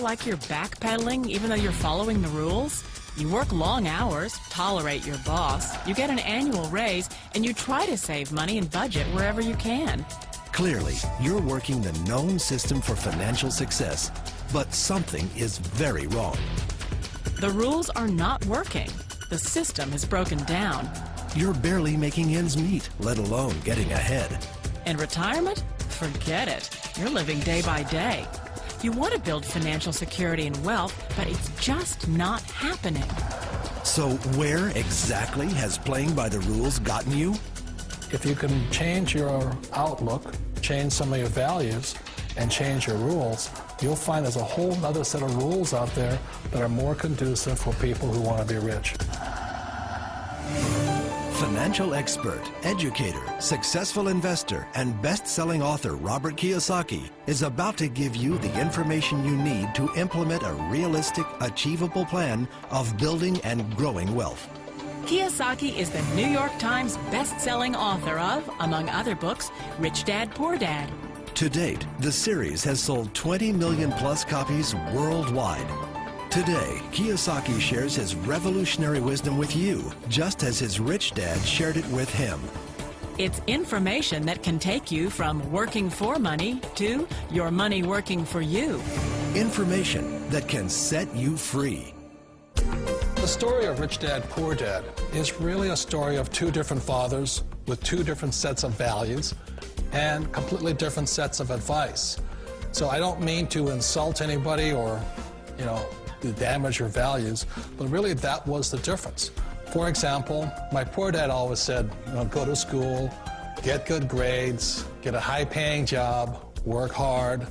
like you're backpedaling even though you're following the rules? You work long hours, tolerate your boss, you get an annual raise, and you try to save money and budget wherever you can. Clearly, you're working the known system for financial success, but something is very wrong. The rules are not working. The system has broken down. You're barely making ends meet, let alone getting ahead. And retirement? Forget it. You're living day by day. You want to build financial security and wealth, but it's just not happening. So where exactly has playing by the rules gotten you? If you can change your outlook, change some of your values, and change your rules, you'll find there's a whole other set of rules out there that are more conducive for people who want to be rich. Financial expert, educator, successful investor, and best-selling author Robert Kiyosaki is about to give you the information you need to implement a realistic, achievable plan of building and growing wealth. Kiyosaki is the New York Times best-selling author of, among other books, Rich Dad, Poor Dad. To date, the series has sold 20 million plus copies worldwide. Today, Kiyosaki shares his revolutionary wisdom with you, just as his rich dad shared it with him. It's information that can take you from working for money to your money working for you. Information that can set you free. The story of Rich Dad, Poor Dad is really a story of two different fathers with two different sets of values and completely different sets of advice. So I don't mean to insult anybody or, to damage your values, but really that was the difference. For example, my poor dad always said, go to school, get good grades, get a high-paying job, work hard,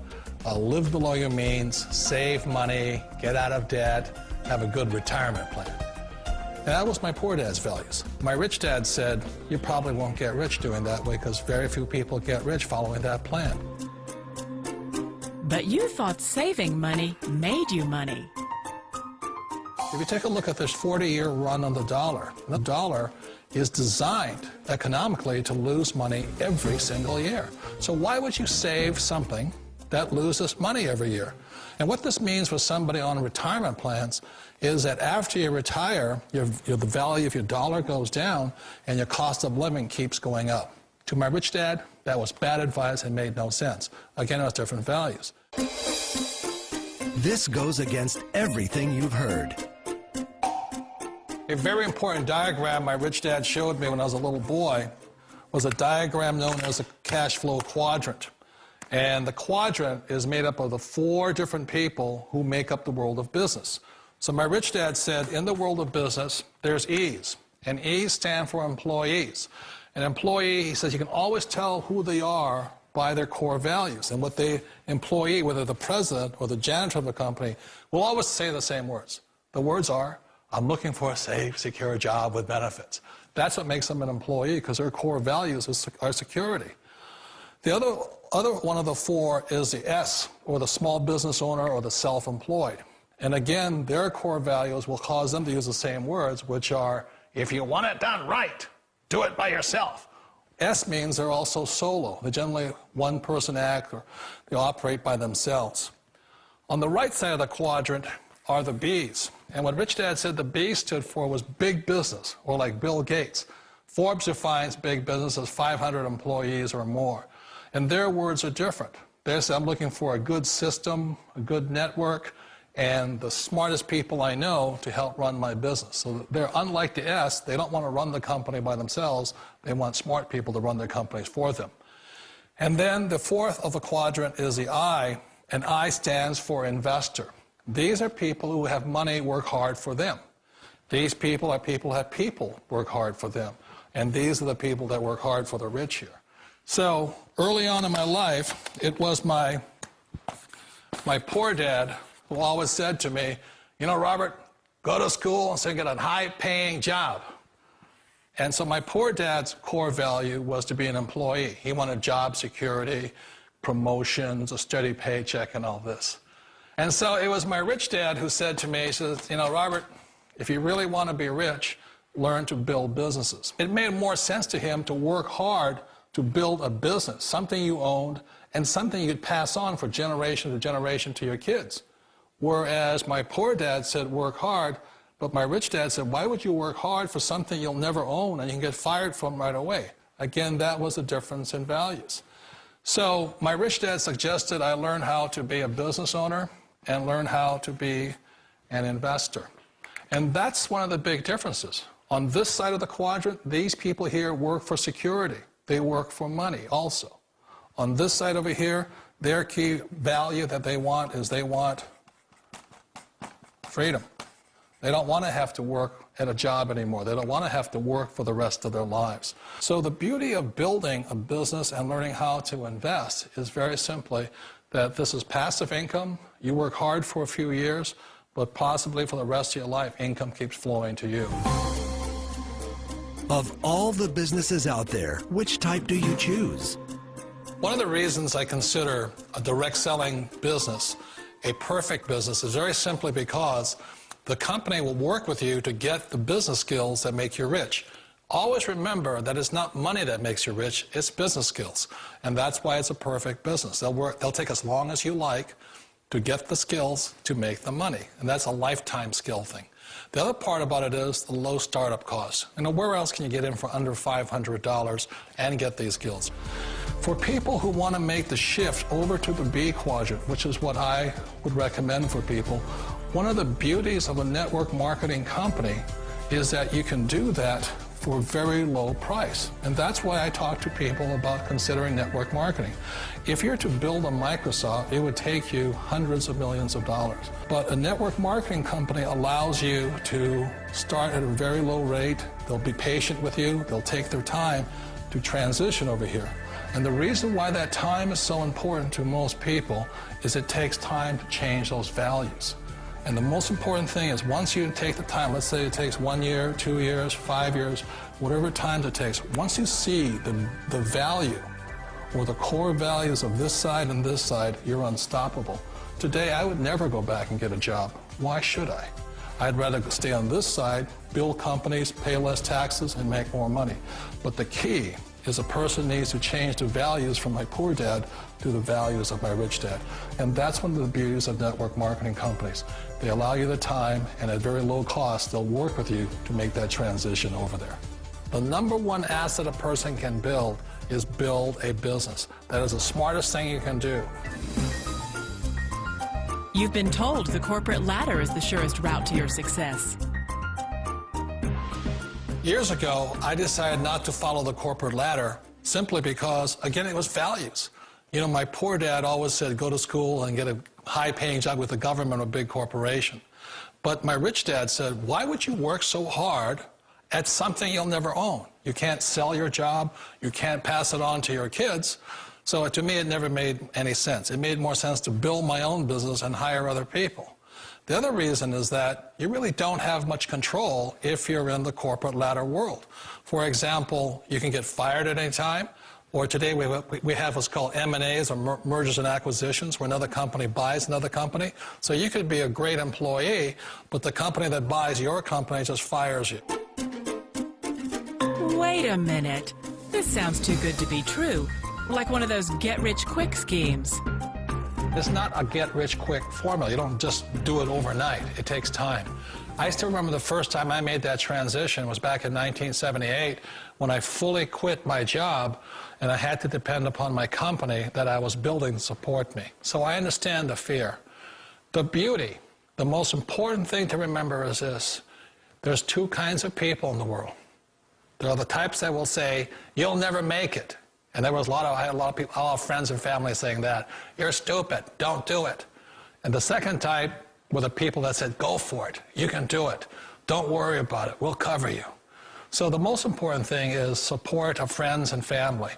live below your means, save money, get out of debt, have a good retirement plan. And that was my poor dad's values. My rich dad said, you probably won't get rich doing that way because very few people get rich following that plan. But you thought saving money made you money. If you take a look at this 40-year run on the dollar is designed economically to lose money every single year. So why would you save something that loses money every year? And what this means for somebody on retirement plans is that after you retire, the value of your dollar goes down and your cost of living keeps going up. To my rich dad, that was bad advice and made no sense. Again, it was different values. This goes against everything you've heard. A very important diagram my rich dad showed me when I was a little boy was a diagram known as a cash flow quadrant. And the quadrant is made up of the 4 different people who make up the world of business. So my rich dad said, in the world of business, there's E's. And E's stand for employees. An employee, he says, you can always tell who they are by their core values. And what the employee, whether the president or the janitor of the company, will always say the same words. The words are, I'm looking for a safe, secure job with benefits. That's what makes them an employee, because their core values are security. The other one of the 4 is the S, or the small business owner or the self-employed. And again, their core values will cause them to use the same words, which are, if you want it done right, do it by yourself. S means they're also solo. They're generally one-person act, or they operate by themselves. On the right side of the quadrant are the B's. And what Rich Dad said the B stood for was big business, or like Bill Gates. Forbes defines big business as 500 employees or more. And their words are different. They say, I'm looking for a good system, a good network, and the smartest people I know to help run my business. So they're unlike the S. They don't want to run the company by themselves. They want smart people to run their companies for them. And then the 4th of the quadrant is the I, and I stands for investor. These are people who have money work hard for them. These people are people who have people work hard for them. And these are the people that work hard for the rich here. So early on in my life, it was my poor dad who always said to me, Robert, go to school and so get a high-paying job. And so my poor dad's core value was to be an employee. He wanted job security, promotions, a steady paycheck, and all this. And so it was my rich dad who said to me, he says, Robert, if you really want to be rich, learn to build businesses. It made more sense to him to work hard to build a business, something you owned, and something you'd pass on for generation to generation to your kids. Whereas my poor dad said, work hard, but my rich dad said, why would you work hard for something you'll never own and you can get fired from right away? Again, that was a difference in values. So my rich dad suggested I learn how to be a business owner and learn how to be an investor. And that's one of the big differences. On this side of the quadrant, these people here work for security. They work for money also. On this side over here, their key value that they want is they want freedom. They don't want to have to work at a job anymore. They don't want to have to work for the rest of their lives. So the beauty of building a business and learning how to invest is very simply that this is passive income. You work hard for a few years, but possibly for the rest of your life, income keeps flowing to you. Of all the businesses out there, which type do you choose? One of the reasons I consider a direct selling business a perfect business is very simply because the company will work with you to get the business skills that make you rich. Always remember that it's not money that makes you rich, it's business skills. And that's why it's a perfect business. They'll take as long as you like to get the skills to make the money. And that's a lifetime skill thing. The other part about it is the low startup costs. You know, where else can you get in for under $500 and get these skills? For people who want to make the shift over to the B quadrant, which is what I would recommend for people, one of the beauties of a network marketing company is that you can do that for a very low price. And that's why I talk to people about considering network marketing. If you're to build a Microsoft, it would take you hundreds of millions of dollars. But a network marketing company allows you to start at a very low rate. They'll be patient with you. They'll take their time to transition over here. And the reason why that time is so important to most people is it takes time to change those values. And the most important thing is once you take the time, let's say it takes 1 year, 2 years, 5 years, whatever time it takes, once you see the value or the core values of this side and this side, you're unstoppable. Today, I would never go back and get a job. Why should I? I'd rather stay on this side, build companies, pay less taxes, and make more money. But the key is a person needs to change the values from my poor dad to the values of my rich dad. And that's one of the beauties of network marketing companies. They allow you the time, and at very low cost, they'll work with you to make that transition over there. The number one asset a person can build is build a business. That is the smartest thing you can do. You've been told the corporate ladder is the surest route to your success. Years ago, I decided not to follow the corporate ladder simply because, again, it was values. You know, my poor dad always said, go to school and get a high-paying job with the government or a big corporation. But my rich dad said, why would you work so hard at something you'll never own? You can't sell your job. You can't pass it on to your kids. So to me, it never made any sense. It made more sense to build my own business and hire other people. The other reason is that you really don't have much control if you're in the corporate ladder world. For example, you can get fired at any time, or today we have what's called M&As, or mergers and acquisitions, where another company buys another company. So you could be a great employee, but the company that buys your company just fires you. Wait a minute. This sounds too good to be true. Like one of those get-rich-quick schemes. It's not a get-rich-quick formula. You don't just do it overnight. It takes time. I still remember the first time I made that transition was back in 1978 when I fully quit my job and I had to depend upon my company that I was building to support me. So I understand the fear. The beauty, the most important thing to remember is this. There's two kinds of people in the world. There are the types that will say, you'll never make it. And I had a lot of people, a lot of friends and family saying that. You're stupid, don't do it. And the second type were the people that said, go for it, you can do it. Don't worry about it, we'll cover you. So the most important thing is support of friends and family.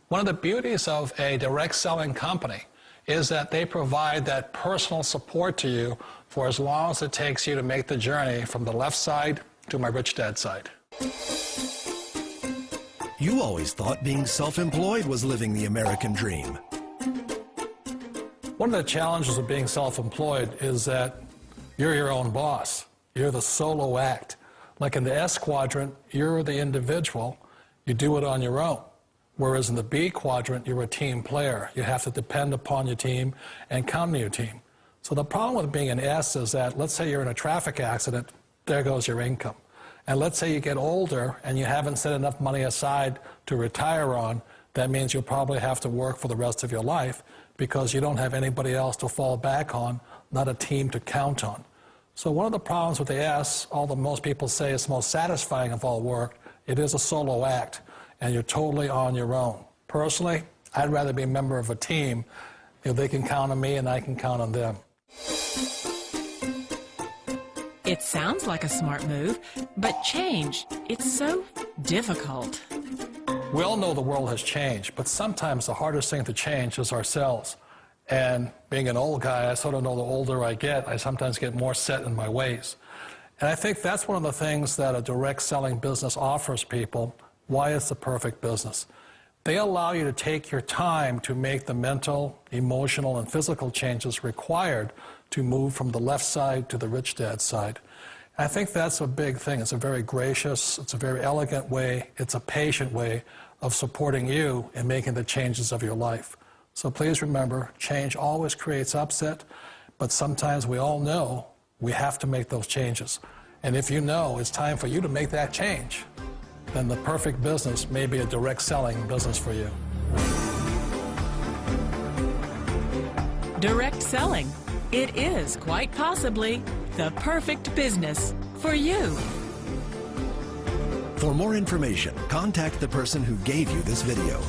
One of the beauties of a direct selling company is that they provide that personal support to you for as long as it takes you to make the journey from the left side to my rich dad side. You always thought being self-employed was living the American dream. One of the challenges of being self-employed is that you're your own boss. You're the solo act. Like in the S quadrant, you're the individual. You do it on your own. Whereas in the B quadrant, you're a team player. You have to depend upon your team and count on your team. So the problem with being an S is that, let's say you're in a traffic accident, there goes your income. And let's say you get older and you haven't set enough money aside to retire on, that means you'll probably have to work for the rest of your life because you don't have anybody else to fall back on, not a team to count on. So one of the problems with the S, although most people say it's the most satisfying of all work, it is a solo act, and you're totally on your own. Personally, I'd rather be a member of a team if they can count on me and I can count on them. It sounds like a smart move, but change, it's so difficult. We all know the world has changed, but sometimes the hardest thing to change is ourselves. And being an old guy, I sort of know the older I get, I sometimes get more set in my ways. And I think that's one of the things that a direct selling business offers people, why it's the perfect business. They allow you to take your time to make the mental, emotional, and physical changes required to move from the left side to the rich dad side. And I think that's a big thing. It's a very gracious, it's a very elegant way, it's a patient way of supporting you in making the changes of your life. So please remember, change always creates upset, but sometimes we all know we have to make those changes. And if you know it's time for you to make that change, then the perfect business may be a direct selling business for you. Direct selling. It is quite possibly the perfect business for you. For more information, contact the person who gave you this video.